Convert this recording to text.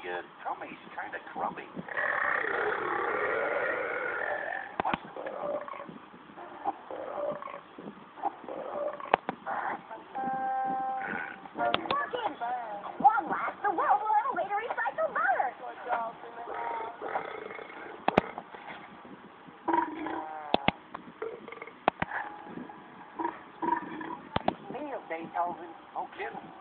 tummy's kind of crummy. One last, the world will have a way to recycle butter. Beethoven. No kidding.